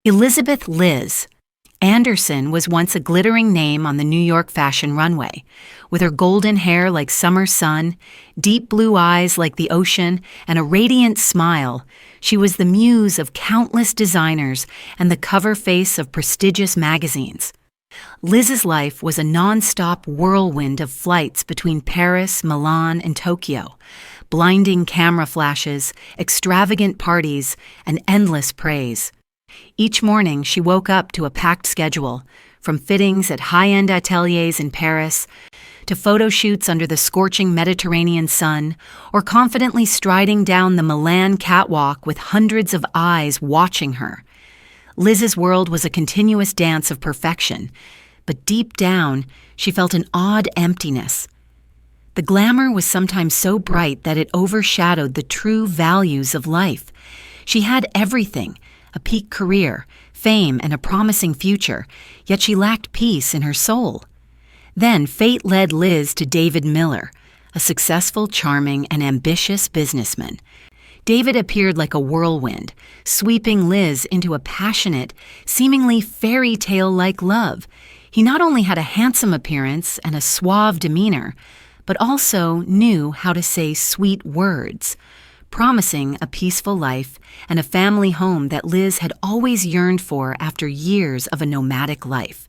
Elizabeth Liz Anderson was once a glittering name on the New York fashion runway. With her golden hair like summer sun, deep blue eyes like the ocean, and a radiant smile, she was the muse of countless designers and the cover face of prestigious magazines. Liz's life was a non-stop whirlwind of flights between Paris, Milan, and Tokyo, blinding camera flashes, extravagant parties, and endless praise. Each morning, she woke up to a packed schedule, from fittings at high-end ateliers in Paris to photo shoots under the scorching Mediterranean sun, or confidently striding down the Milan catwalk with hundreds of eyes watching her. Liz's world was a continuous dance of perfection, but deep down, she felt an odd emptiness. The glamour was sometimes so bright that it overshadowed the true values of life. She had everything: a peak career, fame, and a promising future, yet she lacked peace in her soul. Then fate led Liz to David Miller, a successful, charming, and ambitious businessman. David appeared like a whirlwind, sweeping Liz into a passionate, seemingly fairy tale-like love. He not only had a handsome appearance and a suave demeanor, but also knew how to say sweet words, promising a peaceful life and a family home that Liz had always yearned for after years of a nomadic life.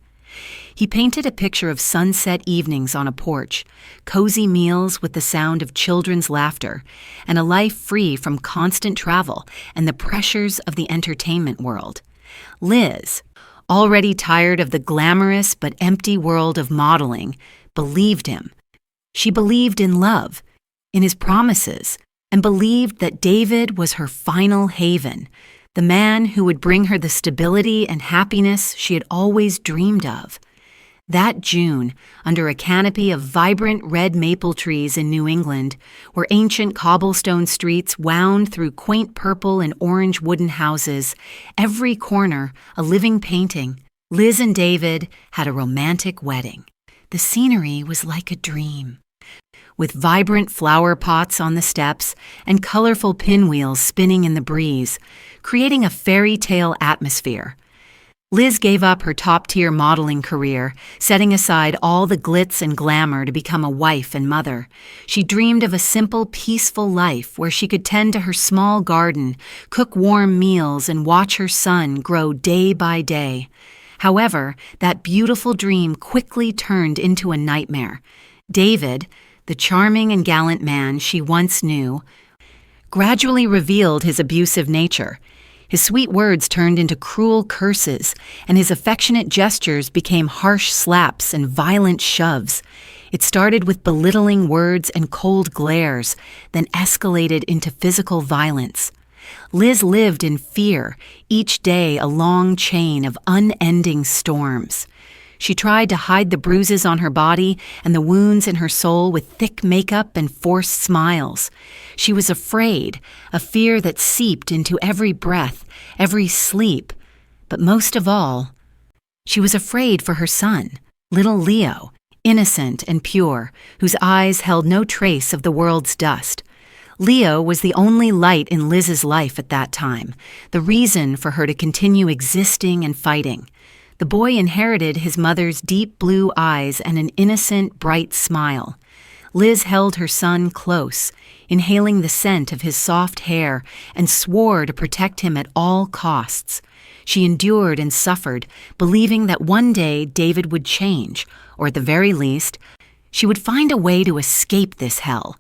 He painted a picture of sunset evenings on a porch, cozy meals with the sound of children's laughter, and a life free from constant travel and the pressures of the entertainment world. Liz, already tired of the glamorous but empty world of modeling, believed him. She believed in love, in his promises, and believed that David was her final haven, the man who would bring her the stability and happiness she had always dreamed of. That June, under a canopy of vibrant red maple trees in New England, where ancient cobblestone streets wound through quaint purple and orange wooden houses, every corner a living painting, Liz and David had a romantic wedding. The scenery was like a dream, with vibrant flower pots on the steps and colorful pinwheels spinning in the breeze, creating a fairy tale atmosphere. Liz gave up her top-tier modeling career, setting aside all the glitz and glamour to become a wife and mother. She dreamed of a simple, peaceful life where she could tend to her small garden, cook warm meals, and watch her son grow day by day. However, that beautiful dream quickly turned into a nightmare. David, the charming and gallant man she once knew, gradually revealed his abusive nature. His sweet words turned into cruel curses, and his affectionate gestures became harsh slaps and violent shoves. It started with belittling words and cold glares, then escalated into physical violence. Liz lived in fear, each day a long chain of unending storms. She tried to hide the bruises on her body and the wounds in her soul with thick makeup and forced smiles. She was afraid, a fear that seeped into every breath, every sleep. But most of all, she was afraid for her son, little Leo, innocent and pure, whose eyes held no trace of the world's dust. Leo was the only light in Liz's life at that time, the reason for her to continue existing and fighting. The boy inherited his mother's deep blue eyes and an innocent, bright smile. Liz held her son close, inhaling the scent of his soft hair, and swore to protect him at all costs. She endured and suffered, believing that one day David would change, or at the very least, she would find a way to escape this hell.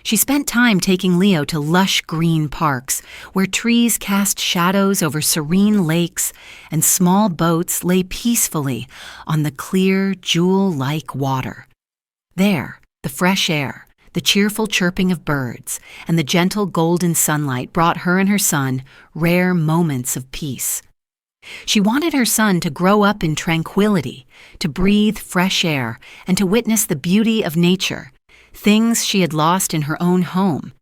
She spent time taking Leo to lush green parks, where trees cast shadows over serene lakes and small boats lay peacefully on the clear, jewel-like water. There, the fresh air, the cheerful chirping of birds, and the gentle golden sunlight brought her and her son rare moments of peace. She wanted her son to grow up in tranquility, to breathe fresh air, and to witness the beauty of nature, things she had lost in her own home.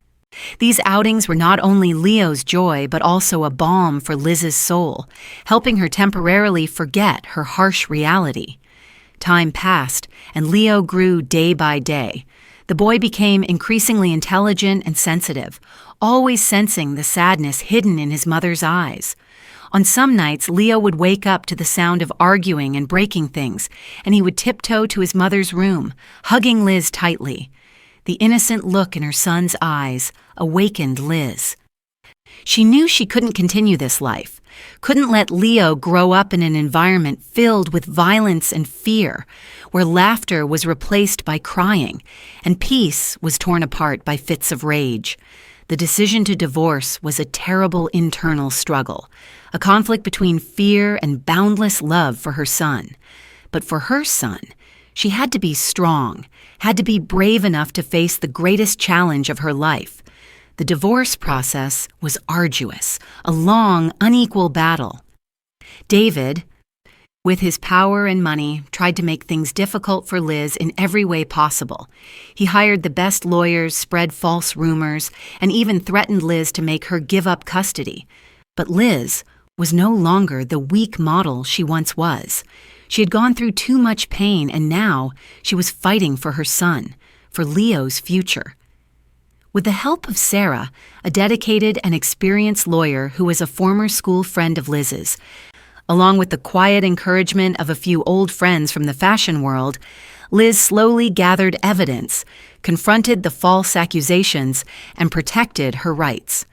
These outings were not only Leo's joy, but also a balm for Liz's soul, helping her temporarily forget her harsh reality. Time passed, and Leo grew day by day. The boy became increasingly intelligent and sensitive, always sensing the sadness hidden in his mother's eyes. On some nights, Leo would wake up to the sound of arguing and breaking things, and he would tiptoe to his mother's room, hugging Liz tightly. The innocent look in her son's eyes awakened Liz. She knew she couldn't continue this life, couldn't let Leo grow up in an environment filled with violence and fear, where laughter was replaced by crying, and peace was torn apart by fits of rage. The decision to divorce was a terrible internal struggle, a conflict between fear and boundless love for her son. But for her son, she had to be strong, had to be brave enough to face the greatest challenge of her life. The divorce process was arduous, a long, unequal battle. David, with his power and money, tried to make things difficult for Liz in every way possible. He hired the best lawyers, spread false rumors, and even threatened Liz to make her give up custody. But Liz was no longer the weak model she once was. She had gone through too much pain, and now she was fighting for her son, for Leo's future. With the help of Sarah, a dedicated and experienced lawyer who was a former school friend of Liz's, along with the quiet encouragement of a few old friends from the fashion world, Liz slowly gathered evidence, confronted the false accusations, and protected her rights.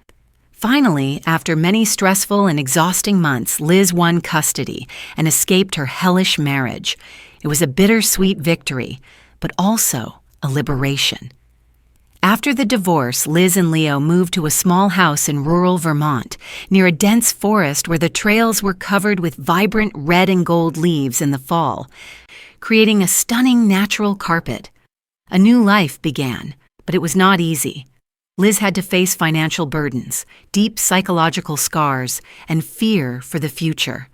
Finally, after many stressful and exhausting months, Liz won custody and escaped her hellish marriage. It was a bittersweet victory, but also a liberation. After the divorce, Liz and Leo moved to a small house in rural Vermont, near a dense forest where the trails were covered with vibrant red and gold leaves in the fall, creating a stunning natural carpet. A new life began, but it was not easy. Liz had to face financial burdens, deep psychological scars, and fear for the future.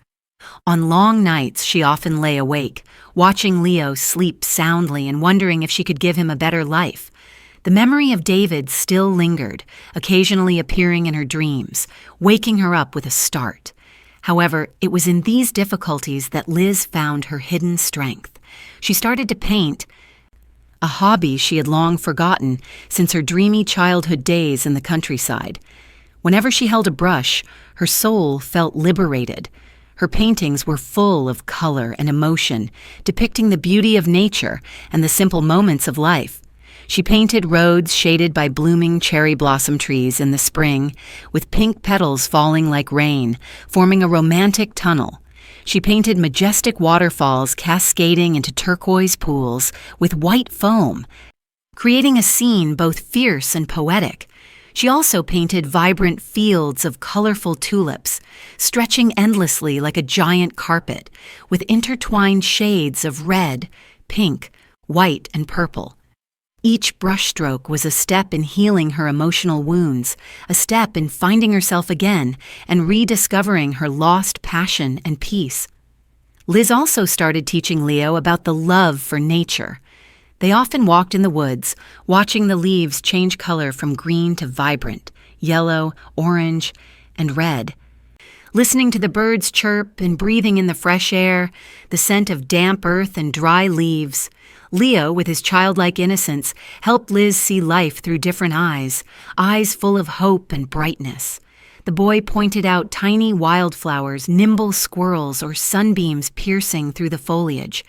On long nights, she often lay awake, watching Leo sleep soundly and wondering if she could give him a better life. The memory of David still lingered, occasionally appearing in her dreams, waking her up with a start. However, it was in these difficulties that Liz found her hidden strength. She started to paint, a hobby she had long forgotten since her dreamy childhood days in the countryside. Whenever she held a brush, her soul felt liberated. Her paintings were full of color and emotion, depicting the beauty of nature and the simple moments of life. She painted roads shaded by blooming cherry blossom trees in the spring, with pink petals falling like rain, forming a romantic tunnel. She painted majestic waterfalls cascading into turquoise pools with white foam, creating a scene both fierce and poetic. She also painted vibrant fields of colorful tulips, stretching endlessly like a giant carpet, with intertwined shades of red, pink, white, and purple. Each brushstroke was a step in healing her emotional wounds, a step in finding herself again and rediscovering her lost passion and peace. Liz also started teaching Leo about the love for nature. They often walked in the woods, watching the leaves change color from green to vibrant, yellow, orange, and red. Listening to the birds chirp and breathing in the fresh air, the scent of damp earth and dry leaves, Leo, with his childlike innocence, helped Liz see life through different eyes full of hope and brightness. The boy pointed out tiny wildflowers, nimble squirrels, or sunbeams piercing through the foliage.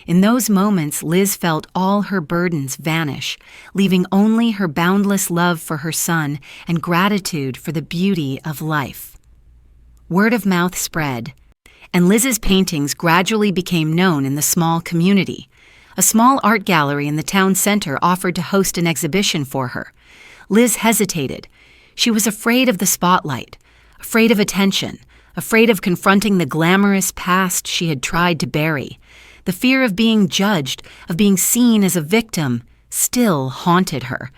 In those moments, Liz felt all her burdens vanish, leaving only her boundless love for her son and gratitude for the beauty of life. Word of mouth spread, and Liz's paintings gradually became known in the small community. A small art gallery in the town center offered to host an exhibition for her. Liz hesitated. She was afraid of the spotlight, afraid of attention, afraid of confronting the glamorous past she had tried to bury. The fear of being judged, of being seen as a victim, still haunted her.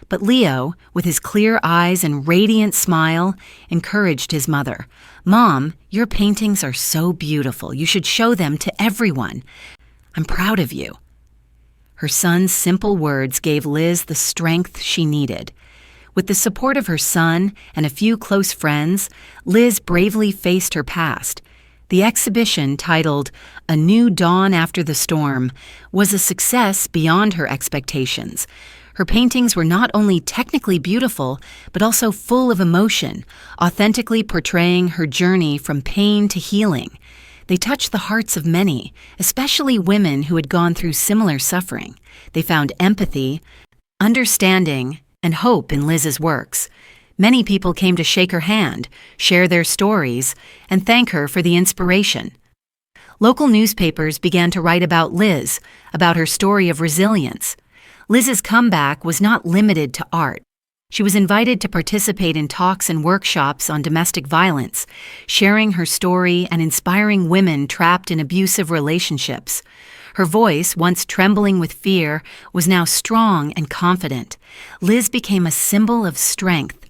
But Leo, with his clear eyes and radiant smile, encouraged his mother. "Mom, your paintings are so beautiful. You should show them to everyone. I'm proud of you." Her son's simple words gave Liz the strength she needed. With the support of her son and a few close friends, Liz bravely faced her past. The exhibition, titled A New Dawn After the Storm, was a success beyond her expectations. Her paintings were not only technically beautiful, but also full of emotion, authentically portraying her journey from pain to healing. They touched the hearts of many, especially women who had gone through similar suffering. They found empathy, understanding, and hope in Liz's works. Many people came to shake her hand, share their stories, and thank her for the inspiration. Local newspapers began to write about Liz, about her story of resilience. Liz's comeback was not limited to art. She was invited to participate in talks and workshops on domestic violence, sharing her story and inspiring women trapped in abusive relationships. Her voice, once trembling with fear, was now strong and confident. Liz became a symbol of strength,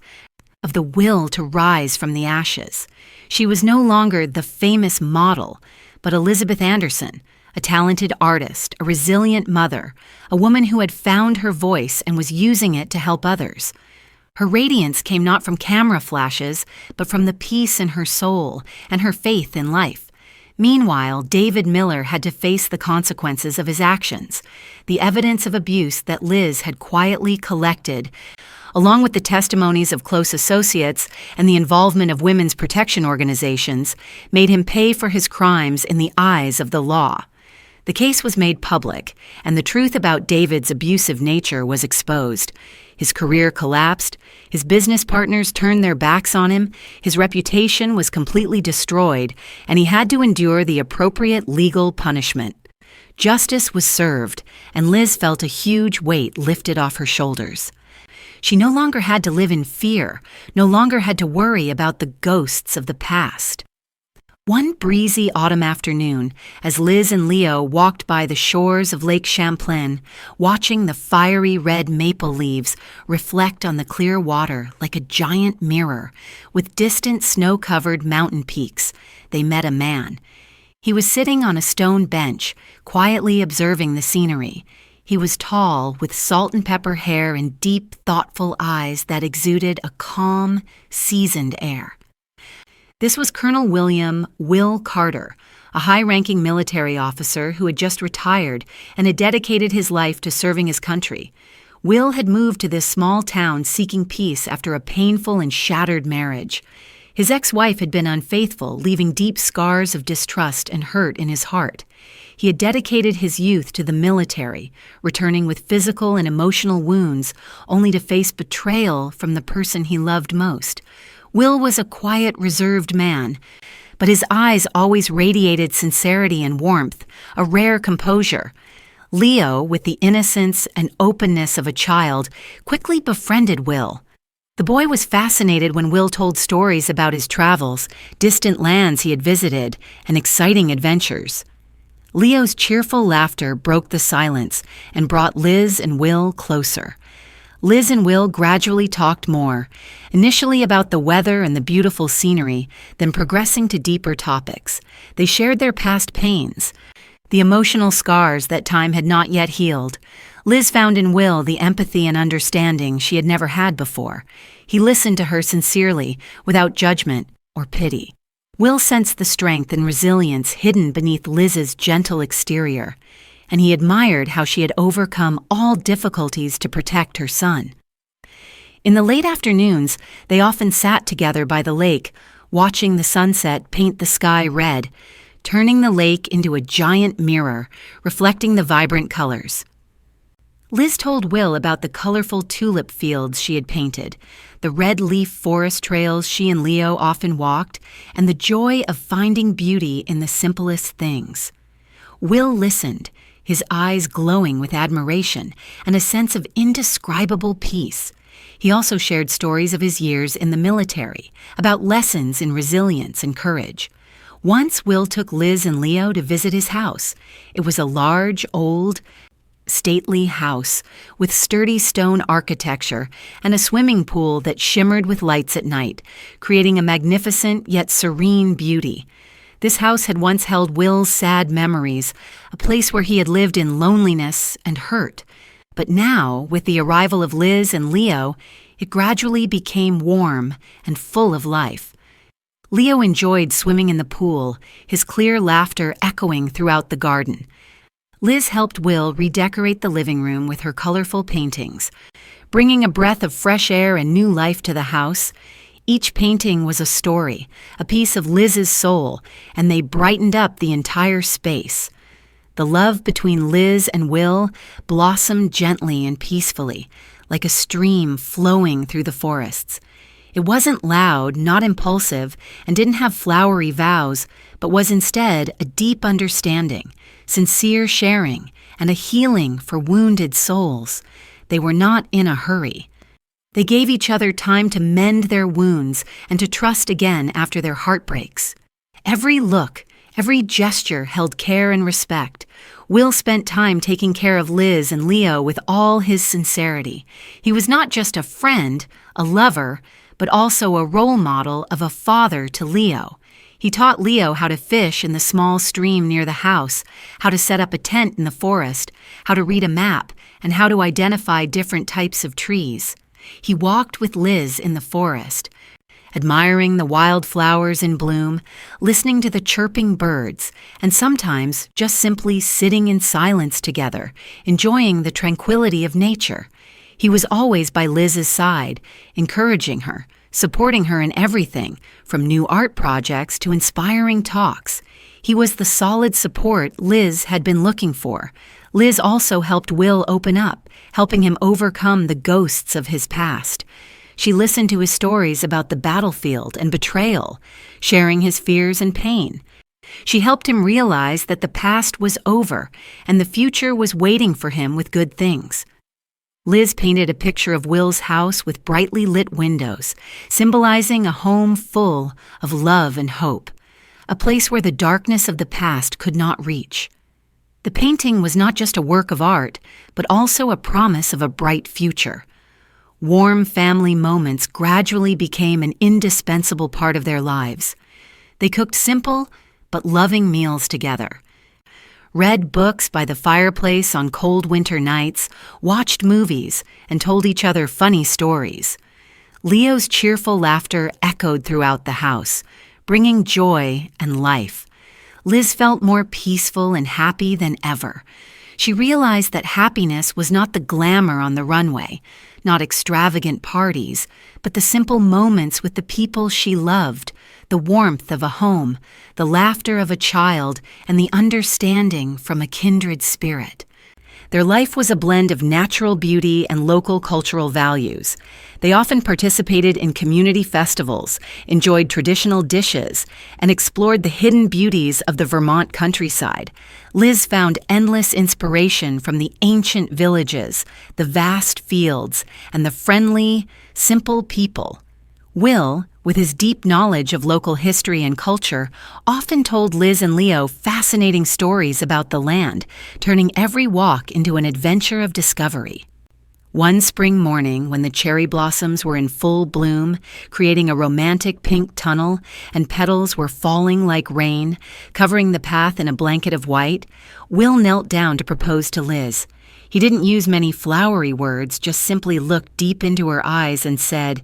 of the will to rise from the ashes. She was no longer the famous model, but Elizabeth Anderson, a talented artist, a resilient mother, a woman who had found her voice and was using it to help others. Her radiance came not from camera flashes, but from the peace in her soul and her faith in life. Meanwhile, David Miller had to face the consequences of his actions, the evidence of abuse that Liz had quietly collected, along with the testimonies of close associates and the involvement of women's protection organizations, made him pay for his crimes in the eyes of the law. The case was made public, and the truth about David's abusive nature was exposed. His career collapsed, his business partners turned their backs on him, his reputation was completely destroyed, and he had to endure the appropriate legal punishment. Justice was served, and Liz felt a huge weight lifted off her shoulders. She no longer had to live in fear, no longer had to worry about the ghosts of the past. One breezy autumn afternoon, as Liz and Leo walked by the shores of Lake Champlain, watching the fiery red maple leaves reflect on the clear water like a giant mirror, with distant snow-covered mountain peaks, they met a man. He was sitting on a stone bench, quietly observing the scenery. He was tall, with salt and pepper hair and deep, thoughtful eyes that exuded a calm, seasoned air. This was Colonel William Will Carter, a high-ranking military officer who had just retired and had dedicated his life to serving his country. Will had moved to this small town seeking peace after a painful and shattered marriage. His ex-wife had been unfaithful, leaving deep scars of distrust and hurt in his heart. He had dedicated his youth to the military, returning with physical and emotional wounds, only to face betrayal from the person he loved most. Will was a quiet, reserved man, but his eyes always radiated sincerity and warmth, a rare composure. Leo, with the innocence and openness of a child, quickly befriended Will. The boy was fascinated when Will told stories about his travels, distant lands he had visited, and exciting adventures. Leo's cheerful laughter broke the silence and brought Liz and Will closer. Liz and Will gradually talked more, initially about the weather and the beautiful scenery, then progressing to deeper topics. They shared their past pains, the emotional scars that time had not yet healed. Liz found in Will the empathy and understanding she had never had before. He listened to her sincerely, without judgment or pity. Will sensed the strength and resilience hidden beneath Liz's gentle exterior, and he admired how she had overcome all difficulties to protect her son. In the late afternoons, they often sat together by the lake, watching the sunset paint the sky red, turning the lake into a giant mirror, reflecting the vibrant colors. Liz told Will about the colorful tulip fields she had painted, the red leaf forest trails she and Leo often walked, and the joy of finding beauty in the simplest things. Will listened, his eyes glowing with admiration and a sense of indescribable peace. He also shared stories of his years in the military, about lessons in resilience and courage. Once Will took Liz and Leo to visit his house. It was a large, old, stately house with sturdy stone architecture and a swimming pool that shimmered with lights at night, creating a magnificent yet serene beauty. This house had once held Will's sad memories, a place where he had lived in loneliness and hurt. But now, with the arrival of Liz and Leo, it gradually became warm and full of life. Leo enjoyed swimming in the pool, his clear laughter echoing throughout the garden. Liz helped Will redecorate the living room with her colorful paintings, bringing a breath of fresh air and new life to the house. Each painting was a story, a piece of Liz's soul, and they brightened up the entire space. The love between Liz and Will blossomed gently and peacefully, like a stream flowing through the forests. It wasn't loud, not impulsive, and didn't have flowery vows, but was instead a deep understanding, sincere sharing, and a healing for wounded souls. They were not in a hurry. They gave each other time to mend their wounds and to trust again after their heartbreaks. Every look, every gesture held care and respect. Will spent time taking care of Liz and Leo with all his sincerity. He was not just a friend, a lover, but also a role model of a father to Leo. He taught Leo how to fish in the small stream near the house, how to set up a tent in the forest, how to read a map, and how to identify different types of trees. He walked with Liz in the forest, admiring the wildflowers in bloom, listening to the chirping birds, and sometimes just simply sitting in silence together, enjoying the tranquility of nature. He was always by Liz's side, encouraging her, supporting her in everything, from new art projects to inspiring talks. He was the solid support Liz had been looking for. Liz also helped Will open up, helping him overcome the ghosts of his past. She listened to his stories about the battlefield and betrayal, sharing his fears and pain. She helped him realize that the past was over and the future was waiting for him with good things. Liz painted a picture of Will's house with brightly lit windows, symbolizing a home full of love and hope, a place where the darkness of the past could not reach. The painting was not just a work of art, but also a promise of a bright future. Warm family moments gradually became an indispensable part of their lives. They cooked simple but loving meals together, read books by the fireplace on cold winter nights, watched movies, and told each other funny stories. Leo's cheerful laughter echoed throughout the house, bringing joy and life. Liz felt more peaceful and happy than ever. She realized that happiness was not the glamour on the runway, not extravagant parties, but the simple moments with the people she loved, the warmth of a home, the laughter of a child, and the understanding from a kindred spirit. Their life was a blend of natural beauty and local cultural values. They often participated in community festivals, enjoyed traditional dishes, and explored the hidden beauties of the Vermont countryside. Liz found endless inspiration from the ancient villages, the vast fields, and the friendly, simple people. Will, with his deep knowledge of local history and culture, often told Liz and Leo fascinating stories about the land, turning every walk into an adventure of discovery. One spring morning, when the cherry blossoms were in full bloom, creating a romantic pink tunnel, and petals were falling like rain, covering the path in a blanket of white, Will knelt down to propose to Liz. He didn't use many flowery words, just simply looked deep into her eyes and said,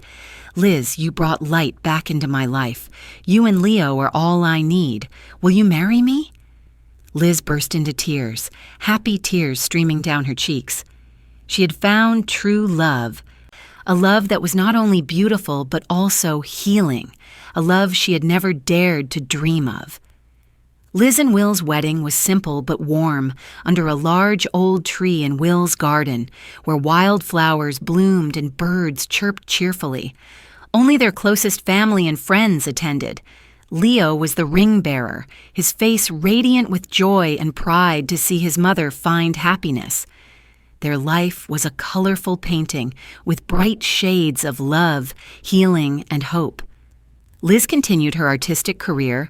"Liz, you brought light back into my life. You and Leo are all I need. Will you marry me?" Liz burst into tears, happy tears streaming down her cheeks. She had found true love, a love that was not only beautiful but also healing, a love she had never dared to dream of. Liz and Will's wedding was simple but warm, under a large old tree in Will's garden, where wildflowers bloomed and birds chirped cheerfully. Only their closest family and friends attended. Leo was the ring bearer, his face radiant with joy and pride to see his mother find happiness. Their life was a colorful painting with bright shades of love, healing, and hope. Liz continued her artistic career,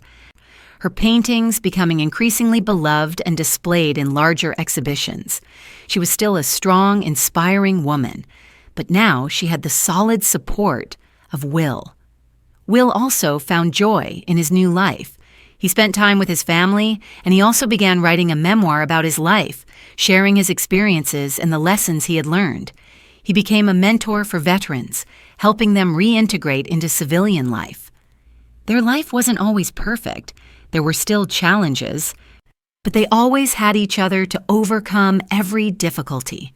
her paintings becoming increasingly beloved and displayed in larger exhibitions. She was still a strong, inspiring woman, but now she had the solid support of Will. Will also found joy in his new life. He spent time with his family, and he also began writing a memoir about his life, sharing his experiences and the lessons he had learned. He became a mentor for veterans, helping them reintegrate into civilian life. Their life wasn't always perfect. There were still challenges. but they always had each other to overcome every difficulty.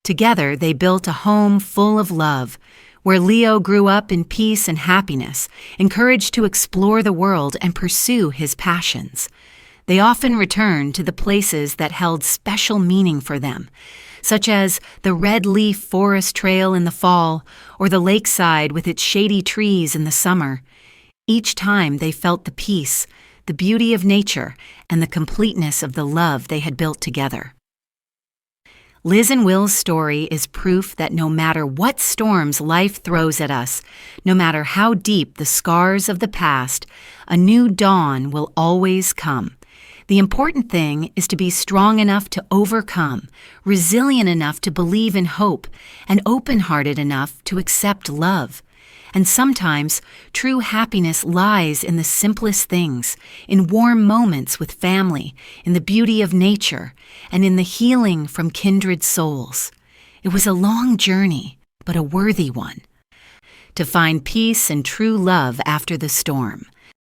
Together, they built a home full of love, where Leo grew up in peace and happiness, encouraged to explore the world and pursue his passions. They often returned to the places that held special meaning for them, such as the Red Leaf Forest Trail in the fall or the lakeside with its shady trees in the summer. Each time they felt the peace, the beauty of nature, and the completeness of the love they had built together. Liz and Will's story is proof that no matter what storms life throws at us, no matter how deep the scars of the past, a new dawn will always come. The important thing is to be strong enough to overcome, resilient enough to believe in hope, and open-hearted enough to accept love. And sometimes, true happiness lies in the simplest things, in warm moments with family, in the beauty of nature, and in the healing from kindred souls. It was a long journey, but a worthy one. To find peace and true love after the storm.